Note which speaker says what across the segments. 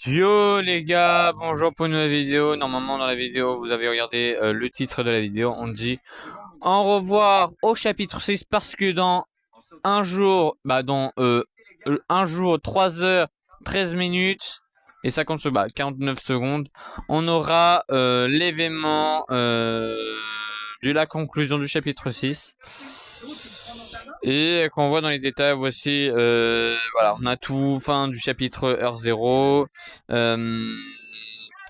Speaker 1: Yo les gars, bonjour pour une nouvelle vidéo. Normalement dans la vidéo vous avez regardé le titre de la vidéo. On dit au revoir au chapitre 6 parce que dans un jour, un jour, 3 heures, 13 minutes et 49 secondes, on aura l'événement de la conclusion du chapitre 6. Et qu'on voit dans les détails, voici, voilà, on a tout, fin du chapitre Heure 0,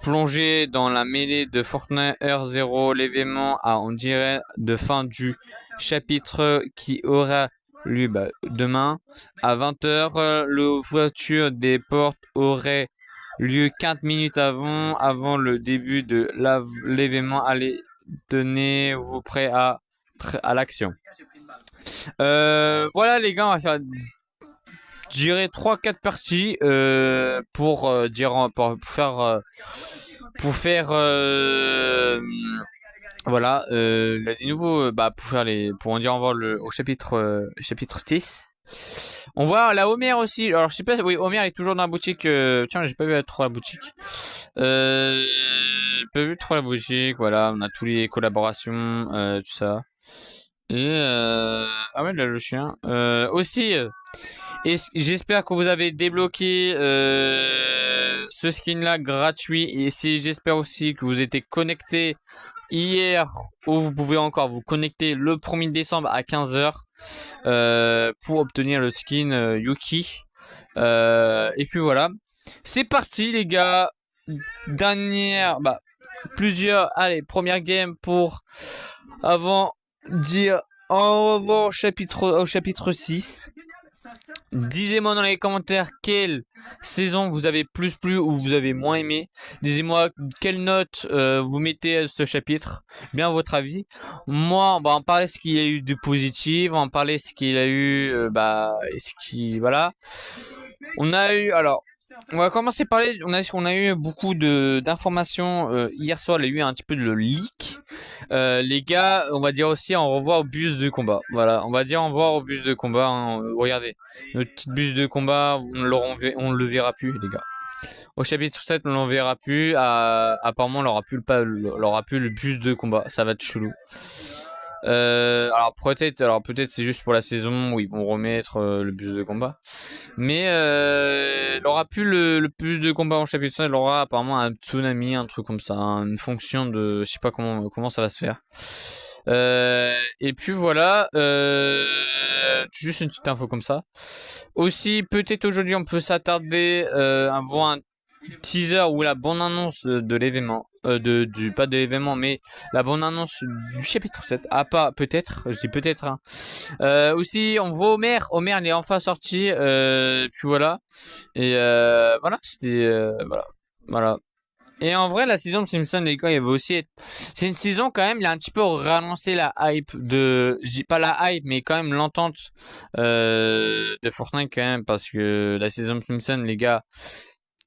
Speaker 1: plongé dans la mêlée de Fortnite Heure 0, l'événement on dirait de fin du chapitre qui aura lieu demain à 20h. L'ouverture des portes aurait lieu 4 minutes avant le début de l'événement. Allez, tenez-vous prêts à l'action. Voilà les gars, on va faire, je dirais 3-4 parties pour faire voilà là, des nouveaux pour en dire au revoir au chapitre 10. On voit la Homer aussi. Alors je sais pas, oui, Homer est toujours dans la boutique. Tiens, j'ai pas vu trop la boutique. J'ai pas vu trop la boutique. Voilà, on a tous les collaborations, tout ça. Et ah ouais, là, le chien. Aussi, et j'espère que vous avez débloqué ce skin là gratuit. Et j'espère aussi que vous étiez connecté hier, ou vous pouvez encore vous connecter le 1er décembre à 15h pour obtenir le skin Yuki. Et puis voilà, c'est parti les gars. Première game pour avant dire au revoir au chapitre 6. Dites-moi dans les commentaires quelle saison vous avez plus plu ou vous avez moins aimé. Dites-moi quelle note vous mettez à ce chapitre. Bien votre avis. Moi, on va en parler ce qu'il y a eu de positif, on va en parler ce qu'il a eu, voilà. On a eu, alors, on va commencer par on a eu beaucoup d'informations hier soir. Il y a eu un petit peu de leak. Les gars, on va dire aussi au revoir au bus de combat. Voilà, on va dire au revoir au bus de combat. Hein. Regardez, notre petite bus de combat, on le verra plus, les gars. Au chapitre 7, on l'en verra plus. Apparemment, on n'aura plus le bus de combat. Ça va être chelou. Alors peut-être c'est juste pour la saison où ils vont remettre le bus de combat. Mais il aura plus le bus de combat en chapitre 5, il aura apparemment un tsunami, un truc comme ça, hein, une fonction de, je sais pas comment ça va se faire. Et puis voilà, juste une petite info comme ça. Aussi, peut-être aujourd'hui on peut s'attarder à voir un teaser ou la bande-annonce de l'événement. Pas de l'événement, mais la bande-annonce du chapitre 7. Ah, pas, peut-être, je dis peut-être. Hein. Aussi, on voit Homer. Homer, il est enfin sorti. Puis voilà. Et voilà, c'était. Voilà. Et en vrai, la saison de Simpson, les gars, il va aussi être. C'est une saison quand même, il a un petit peu relancé la hype de. Je dis pas la hype, mais quand même l'entente de Fortnite quand même, parce que la saison de Simpson, les gars.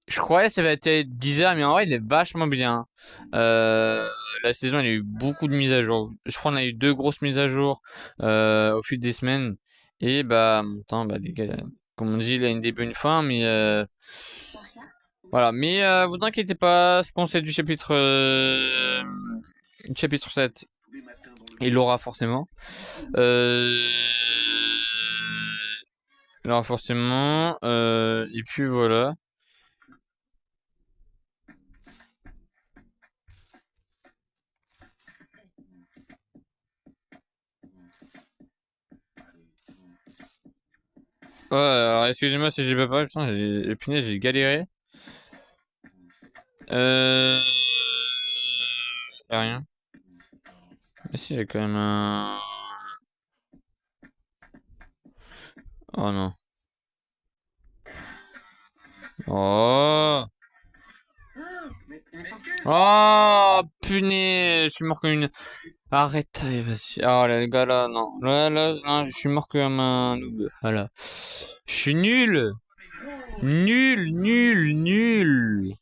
Speaker 1: Je croyais que ça va être bizarre, mais en vrai, il est vachement bien. La saison, il y a eu beaucoup de mises à jour. Je crois qu'on a eu 2 grosses mises à jour au fil des semaines. Et les gars, comme on dit, il a une début, une fin, mais voilà. Mais vous inquiétez pas, ce qu'on sait du chapitre 7, il l'aura forcément. Il l'aura forcément. Et puis voilà. Ouais, alors excusez-moi si j'ai pas parlé, putain, punaise, j'ai galéré. Y'a rien. Mais si, il y a quand même un. Oh non. Oh. Oh, punaise, je suis mort comme une. Arrête, allez, vas-y. Oh, les gars, là, non. Là, je suis mort comme un noob. Voilà. Je suis nul. Nul, nul, nul.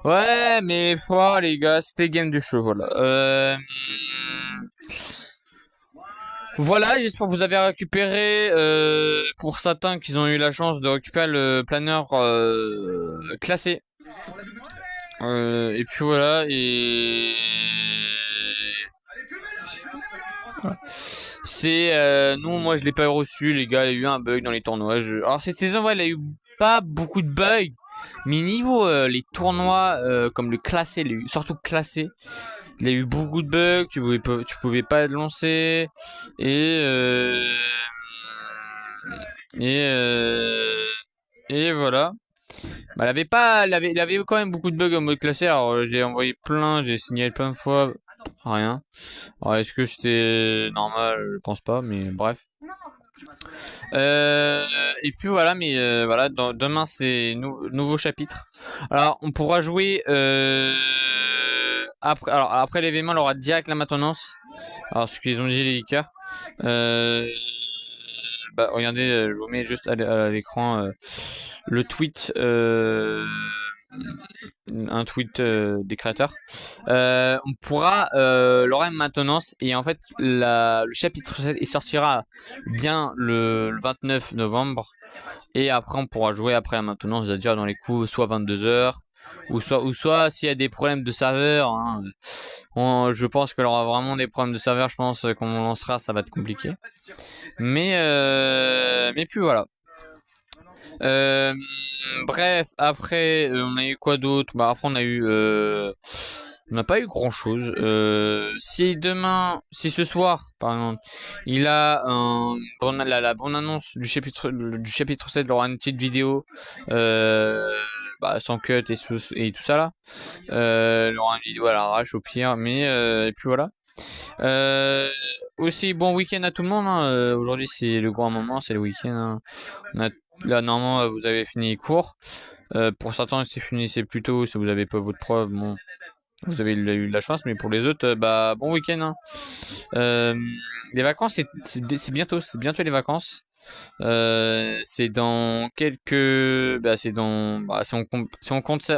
Speaker 1: Ouais, mais les gars, c'était game de show, voilà. Voilà, j'espère que vous avez récupéré, pour certains qui ont eu la chance de récupérer le planeur classé. Et puis voilà, et... C'est nous, moi je l'ai pas reçu, les gars. Il y a eu un bug dans les tournois. Alors cette saison, ouais, il a eu pas beaucoup de bugs, mais niveau les tournois comme le classé, surtout classé, il a eu beaucoup de bugs. Tu pouvais pas le lancer et et euh, et voilà. Bah, il avait quand même beaucoup de bugs en mode classé. Alors j'ai envoyé plein, j'ai signalé plein de fois, rien. Alors est-ce que c'était normal? Je pense pas, mais bref. Euh, et puis voilà, mais voilà, demain c'est nouveau chapitre. Alors on pourra jouer après. Alors après l'événement, il aura direct la maintenance. Alors ce qu'ils ont dit les geekers. Euh, Bah regardez, je vous mets juste à l'écran le tweet. Un tweet des créateurs. On pourra l'aura une maintenance et en fait le chapitre 7 il sortira bien le 29 novembre et après on pourra jouer après la maintenance, c'est-à-dire dans les coups soit 22h ou soit s'il y a des problèmes de serveur, hein, je pense qu'il y aura vraiment des problèmes de serveur, je pense qu'on lancera ça va être compliqué. Mais puis voilà. Euh, Bref, après, on a eu quoi d'autre? Bah après, on n'a pas eu grand chose. Si ce soir, par exemple, il a la bonne annonce du chapitre 7, il aura une petite vidéo, bah, sans cut et tout ça là. Il aura une vidéo à l'arrache au pire, mais et puis voilà. Aussi, bon week-end à tout le monde, hein. Aujourd'hui, c'est le grand moment, c'est le week-end, hein. Là, normalement, vous avez fini les cours. Pour certains, si vous finissez plus tôt, si vous avez pas votre preuve, bon, vous avez eu de la chance, mais pour les autres, bah, bon week-end, hein. Les vacances, c'est bientôt les vacances. C'est dans quelques, bah, si on compte ça,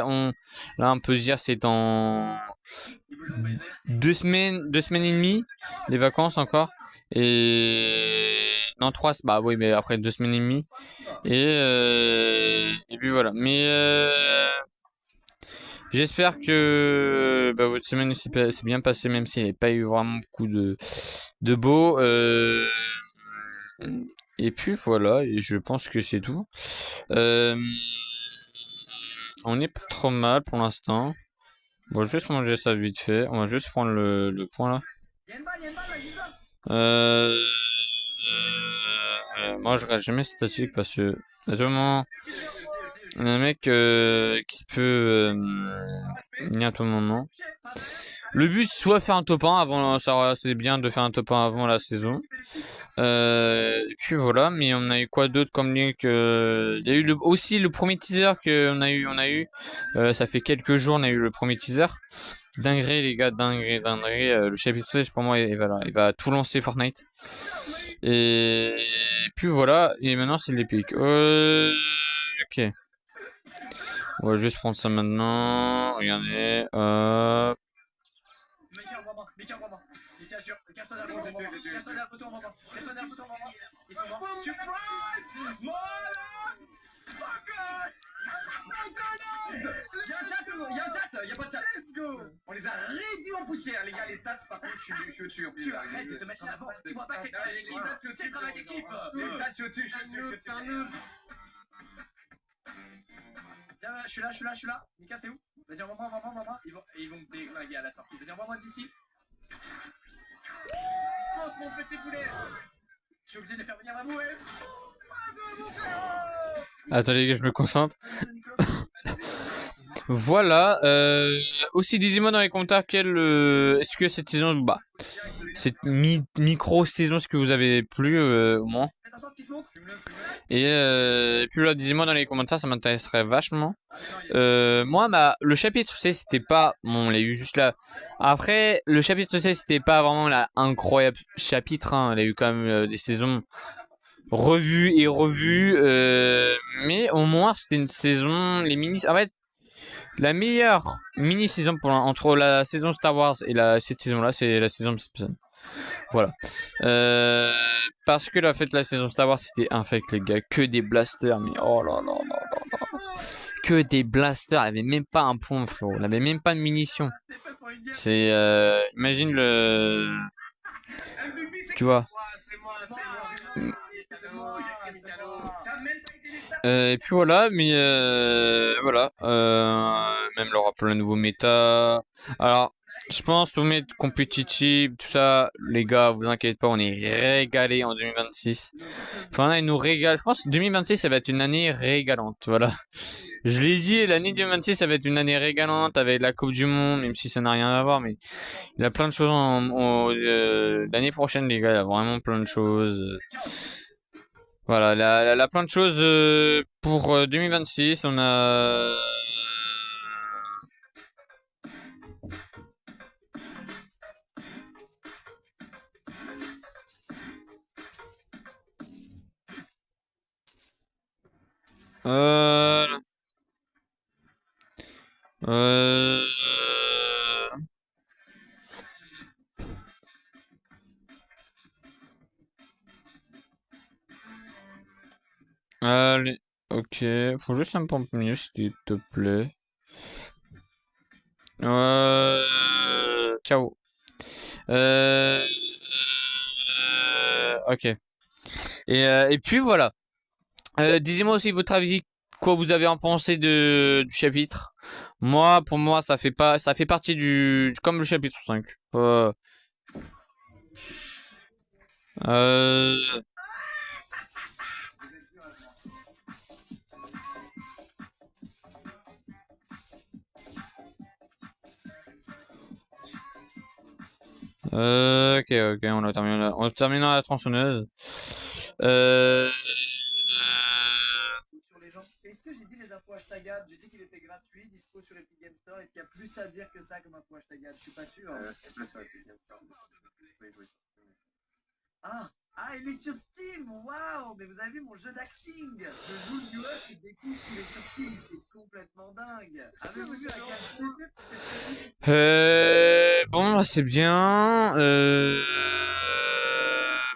Speaker 1: là, on peut se dire, c'est dans 2 semaines et demie, les vacances encore. Et non, 3, bah oui, mais après 2 semaines et demie. Et puis voilà. Mais j'espère que bah, votre semaine s'est bien passée, même s'il n'y a pas eu vraiment beaucoup de beau. Et puis voilà, et je pense que c'est tout. Euh, on n'est pas trop mal pour l'instant. Bon, je vais juste manger ça vite fait. On va juste prendre le point là. Euh, moi, je reste jamais statique parce que à tout moment, il y a un mec qui peut venir à tout moment. Le but, soit faire un top 1 avant, ça c'est bien de faire un top 1 avant la saison. Et puis voilà, mais on a eu quoi d'autre comme lien que... Il y a eu aussi le premier teaser qu'on a eu. Ça fait quelques jours, on a eu le premier teaser. Dinguerie les gars, dinguerie. Le chapitre 16 pour moi, il va tout lancer Fortnite. Et puis voilà, et maintenant c'est l'épique. Ok. On va juste prendre ça maintenant. Regardez, hop.
Speaker 2: Y'a un chat, y'a pas de chat. Let's go. On les a réduits en poussière, les gars. Les stats, par contre, je suis au-dessus. Tu arrêtes de te mettre en avant. Tu vois pas que c'est le travail d'équipe. C'est le travail d'équipe. Les stats, je suis au-dessus. Tiens, je suis là. Mika, t'es où? Vas-y, envoie-moi. Ils vont me déglinguer à la sortie. Vas-y, envoie-moi d'ici. Oh, mon petit poulet. Je suis obligé de les faire venir à vous,
Speaker 1: Attendez les gars, je me concentre. Voilà. Aussi, dites-moi dans les commentaires est-ce que cette saison, bah, cette micro-saison, ce que vous avez plu au moins. Et puis là, dites-moi dans les commentaires, ça m'intéresserait vachement. Moi, le chapitre 16, c'était pas... Bon, on l'a eu juste là. Après, le chapitre 16, c'était pas vraiment la incroyable chapitre, hein. Il a eu quand même des saisons revues et revues. Mais au moins, c'était une saison... En fait, la meilleure mini-saison entre la saison Star Wars et cette saison-là, c'est la saison Simpson. Voilà. Parce que la fête de la saison Star Wars c'était infect les gars, que des blasters, mais oh là là là là là. Que des blasters, elle avait même pas un pont frérot, elle avait même pas de munitions. C'est imagine le tu vois. Et puis voilà, mais voilà, même leur plein de nouveaux méta. Alors, je pense tout mettre compétitif, tout ça, les gars, vous inquiétez pas, on est régalés en 2026. Enfin, ils nous régalent. Je pense que 2026, ça va être une année régalante, voilà. Je l'ai dit, l'année 2026, ça va être une année régalante avec la Coupe du Monde, même si ça n'a rien à voir, mais il y a plein de choses l'année prochaine, les gars, il y a vraiment plein de choses. Voilà, la plein de choses pour 2026. On a. Euh... Euh... Allez, ok. Faut juste un peu mieux, s'il te plaît. Ciao. Ok. Et puis voilà. Disez-moi aussi votre avis, quoi vous avez en pensé du chapitre. Moi, pour moi, ça fait partie comme le chapitre 5. Euh, ok, ok, on a terminé la tronçonneuse. Euh,
Speaker 2: Sur les gens. Est-ce que j'ai dit les infos hashtag ad? J'ai dit qu'il était gratuit, dispo sur Epic Game Store. Est-ce qu'il y a plus à dire que ça comme info hashtag ad? Je suis pas sûr. C'est plus sur Epic Game Store. Ah, ah, il est sur Steam. Waouh, mais vous avez vu mon jeu d'acting? Je joue le US et découvre qu'il est sur Steam. C'est complètement dingue. Avez-vous vu à quel point
Speaker 1: bon, bah, c'est bien.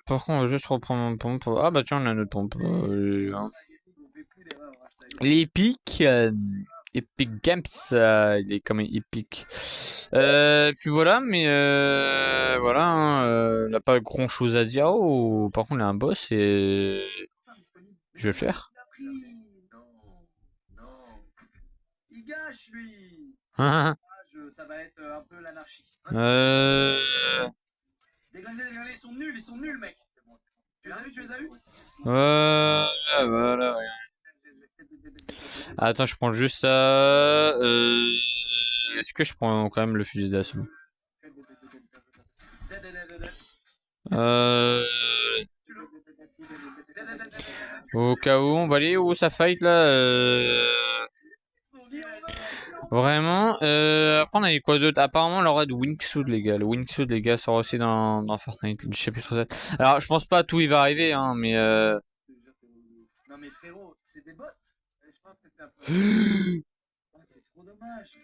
Speaker 1: Par contre, on va juste reprendre mon pompe. Ah bah tiens, on a notre pompe. Hein. L'Epic, Epic Games, il est quand même épique. Puis voilà, mais voilà, hein, il n'a pas grand chose à dire. Oh, par contre, il a un boss et je vais le faire.
Speaker 2: Non, non. Il gâche, lui. Ça va être un peu l'anarchie. Déglinguer, ils sont nuls, mec. Tu les as vus, tu les as vus?
Speaker 1: Voilà. Attends, je prends juste ça. Est-ce que je prends quand même le fusil d'assaut? Euh... Au cas où, on va aller où ça fight là Vraiment. Après, on a eu quoi d'autre? Apparemment, le raid Wingsuit, les gars. Le Wingsuit, les gars, sort aussi dans Fortnite, du chapitre 7. Alors, je pense pas à tout il va arriver, hein, mais
Speaker 2: Non, mais frérot, c'est des bots. Je pense que c'est un peu. Oh, c'est trop dommage.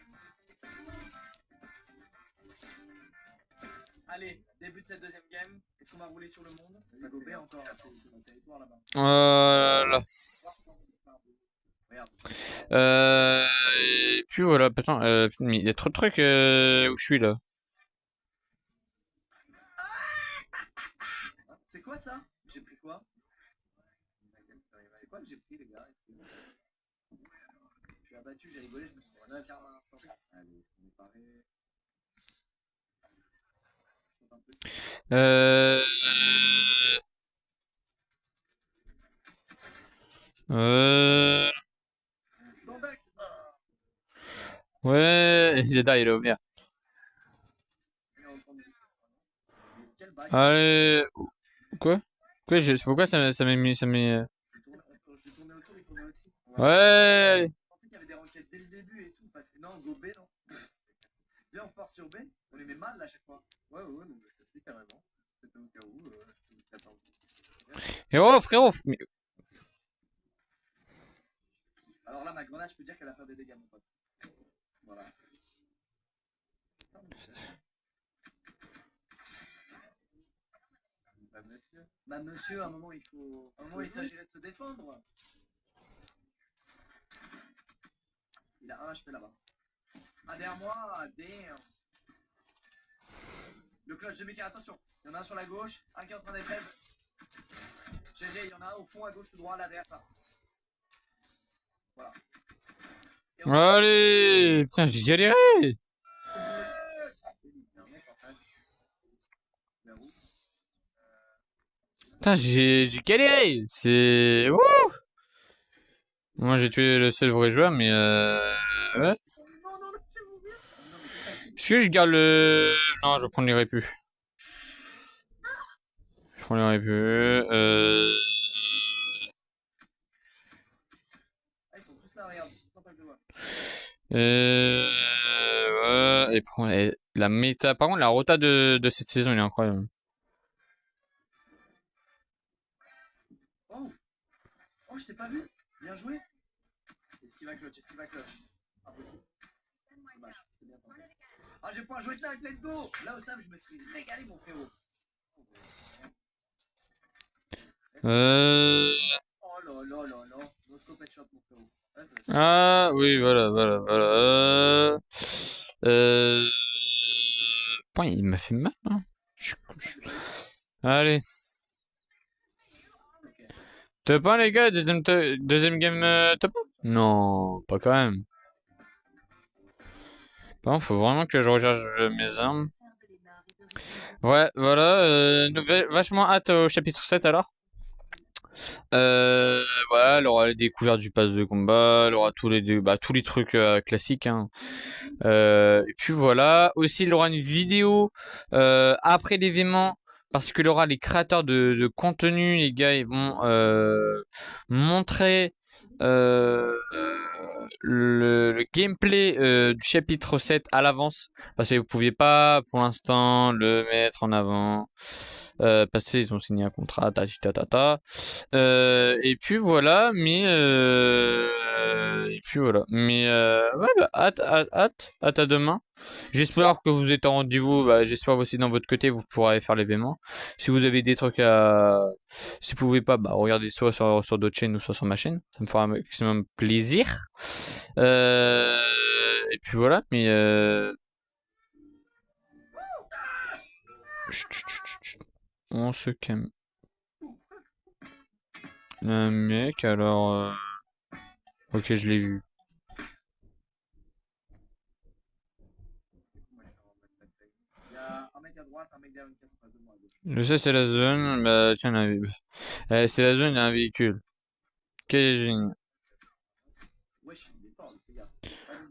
Speaker 2: Allez, début de cette deuxième game. Est-ce qu'on va rouler sur le monde? Ça go B encore, c'est mon territoire là-bas.
Speaker 1: Là. Et puis voilà, putain, il y a trop de trucs où je suis là.
Speaker 2: C'est quoi ça? J'ai pris quoi? C'est quoi que j'ai pris, les gars? Je suis abattu, j'ai rigolé, je me suis dit, un quart d'instant. Allez, est-ce qu'on est paré?
Speaker 1: Euh... Euh... Ouais, Zeda, il est ouvert. Allez, quoi? Quoi, pourquoi ça m'est mis, ça m'est... Ouais.
Speaker 2: Je pensais qu'il y avait des requêtes dès le début et tout, parce que non, go B, non. Viens, on part sur B, on les met mal là à chaque fois. Ouais, donc je te dis carrément. C'était au cas où,
Speaker 1: Et oh, frérot!
Speaker 2: Alors là, ma grenade, je peux dire qu'elle a fait des dégâts, mon pote. Voilà. Bah monsieur, à un moment il faut... À un moment il s'agirait de se défendre. Il a un HP là-bas. Ah derrière moi, damn. Le clutch de Mika, attention. Il y en a un sur la gauche, un qui est en train d'être aide. GG, il y en a un au fond à gauche tout droit là derrière ça. Voilà.
Speaker 1: Allez, putain, j'ai galéré. Putain, j'ai galéré. C'est... Ouh. Moi, j'ai tué le seul vrai joueur, mais ouais. Est-ce que je garde le... Non, je prends les répus. Je prends les répus. Ouais. Et la méta... Par contre, la rota de cette saison, elle est incroyable.
Speaker 2: Oh, oh, je t'ai pas vu. Bien joué. Est-ce qu'il va clutch? Est-ce qu'il va clutch? Impossible. Dommage, c'était bien tenté. Ah, j'ai pas joué snap, let's go. Là au snap, je me suis régalé, mon frérot. Oh là là là là. No scope headshot, mon frérot.
Speaker 1: Ah, oui, voilà, voilà, voilà. Putain, il m'a fait mal, hein. Allez. Top 1, les gars, deuxième game top 1? Non, pas quand même. Bon, faut vraiment que je recharge mes armes. Ouais, voilà, vachement hâte au chapitre 7 alors. Voilà, elle aura les découvertes du pass de combat, elle aura tous les trucs classiques, hein. Et puis voilà, aussi il aura une vidéo après l'événement parce qu'il aura les créateurs de contenu, les gars, ils vont montrer le gameplay du chapitre 7 à l'avance parce que vous pouviez pas pour l'instant le mettre en avant parce qu'ils ont signé un contrat et puis voilà ouais, bah, hâte à demain. J'espère que vous êtes en rendez-vous, bah, j'espère aussi dans votre côté vous pourrez faire l'événement. Si vous avez des trucs si vous pouvez pas, bah regardez soit sur d'autres chaînes ou soit sur ma chaîne, ça me fera un maximum plaisir. Et puis voilà, mais on se calme. Un mec, alors ok, je l'ai vu. Je sais, c'est la zone. Bah, tiens, c'est la zone, il y a un véhicule. Quel génie.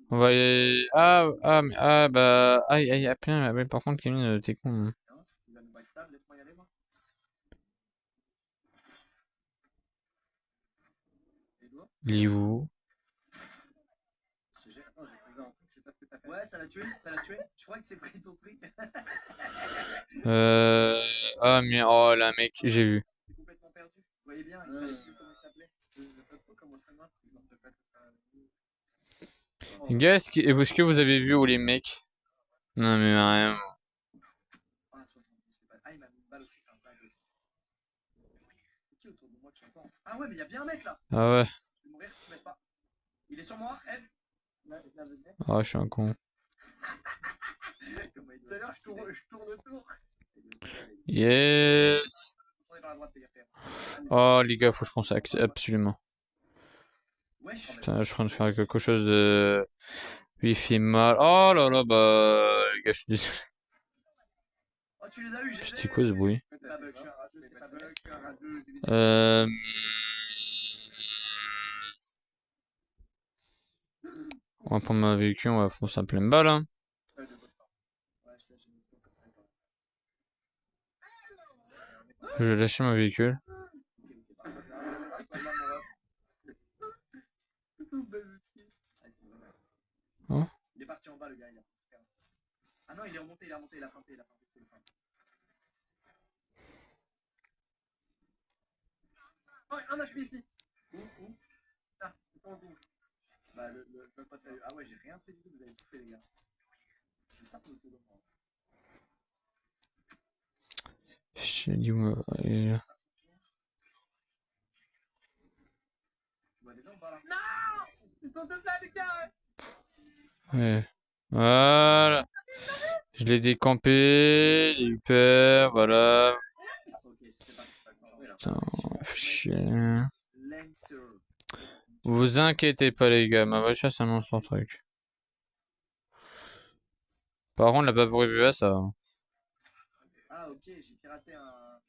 Speaker 1: On va y... bah... Aïe, aïe, plein. Ouais, par contre, Kevin, t'es con. Hein. Il est où?
Speaker 2: Ouais, ça l'a tué, ça l'a tué. Je crois que c'est pris ton truc.
Speaker 1: Ah, mais... Oh, là, mec, j'ai vu.
Speaker 2: C'est complètement perdu. Vous voyez bien, il savait plus comment il s'appelait. Je sais pas trop comment ça marche.
Speaker 1: Les gars, est-ce que vous avez vu où les mecs? Non, mais rien.
Speaker 2: Ah, 70, ah, il m'a mis une balle aussi, c'est un balle aussi. Qui autour de moi que j'entends? Ah ouais, mais il y a bien un mec là.
Speaker 1: Ah ouais.
Speaker 2: Je vais mourir si tu m'aides pas. Il est sur moi, Ed.
Speaker 1: Ah, je suis un con.
Speaker 2: Tout à l'heure, je tourne autour.
Speaker 1: Yes. Oh, les gars, faut que je pense absolument. Putain, je suis en train de faire quelque chose de... Lui, il fait mal. Oh là là, bah... Les gars, je suis désolé.
Speaker 2: Oh, tu les as eu, j'ai
Speaker 1: C'était quoi ce bruit? On va prendre ma véhicule, on va foncer à pleine balle, hein. Je vais lâcher mon véhicule. Oh.
Speaker 2: Il est parti en bas, le gars. Ah non, il est remonté, il a feinté, il a feinté. Oh, un HP ici. Où? Ah, c'est pas en bout. Bah, le pote l'a eu. Ah ouais, j'ai rien fait du tout, vous avez tout fait, les gars. Je fais ça pour le tout de moi.
Speaker 1: Je te dis où...
Speaker 2: par là.
Speaker 3: Ils sont tous là, les gars.
Speaker 1: Ouais. Voilà. Je l'ai décampé, il est hyper, voilà.
Speaker 2: Ok, c'est parti.
Speaker 1: Putain, fait chier.
Speaker 2: Lancer.
Speaker 1: Vous inquiétez pas les gars, ma voiture c'est un monstre truc. Par contre, la pas prévu à ça.
Speaker 2: Ah, ok, j'ai piraté un.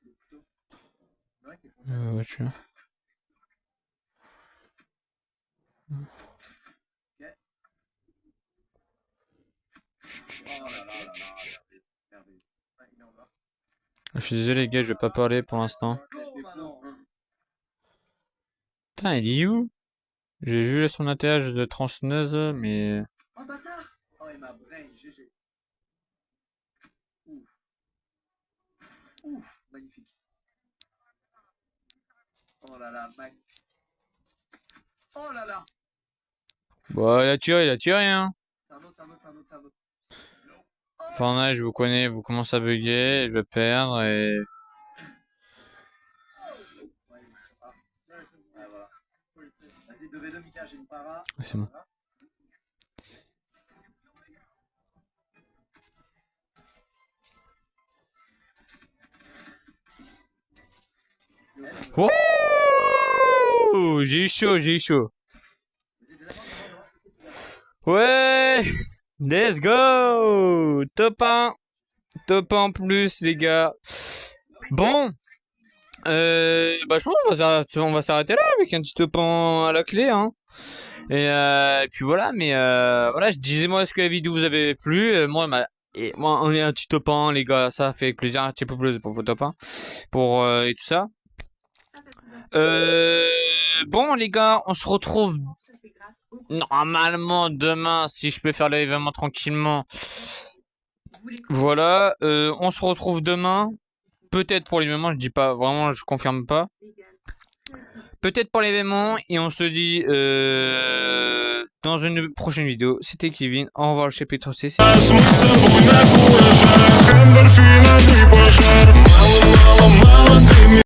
Speaker 2: Le couteau. Ouais, t'es content.
Speaker 1: Voiture.
Speaker 2: Oh là là là là, regardez. Regardez. Ouais, il est en bas.
Speaker 1: Je suis désolé les gars, je vais pas parler pour l'instant.
Speaker 2: Go maintenant.
Speaker 1: Putain, il est où? J'ai vu son atterrage de tronçonneuse, mais...
Speaker 2: Oh bâtard! Oh, il m'a brain, GG. Ouf. Ouf, magnifique. Oh là là, magnifique. Oh là là!
Speaker 1: Bon, il a tiré, hein.
Speaker 2: C'est un autre, c'est un autre, c'est un autre, c'est un autre.
Speaker 1: Fortnite, je vous connais, vous commencez à bugger, je vais perdre et...
Speaker 2: Ouais, voilà. Vas-y, 2v2, Mika, j'ai une para.
Speaker 1: Ouais, c'est bon. Wouh! J'ai eu chaud, j'ai eu chaud. Ouais! Let's go! Top 1! Top 1 en plus, les gars. Bon! Bah, je pense qu'on va s'arrêter là avec un petit top 1 à la clé, hein. Et puis voilà, mais voilà, disais-moi est-ce que la vidéo vous avait plu. Moi, on est un petit top 1, les gars, ça fait plaisir, un petit peu plus pour le top 1. Et tout ça. Bon, les gars, on se retrouve normalement demain, si je peux faire l'événement tranquillement. Voilà, on se retrouve demain. Peut-être pour l'événement, je dis pas, vraiment, je confirme pas. Peut-être pour l'événement, et on se dit dans une prochaine vidéo. C'était Kevin, au revoir le chapitre 6.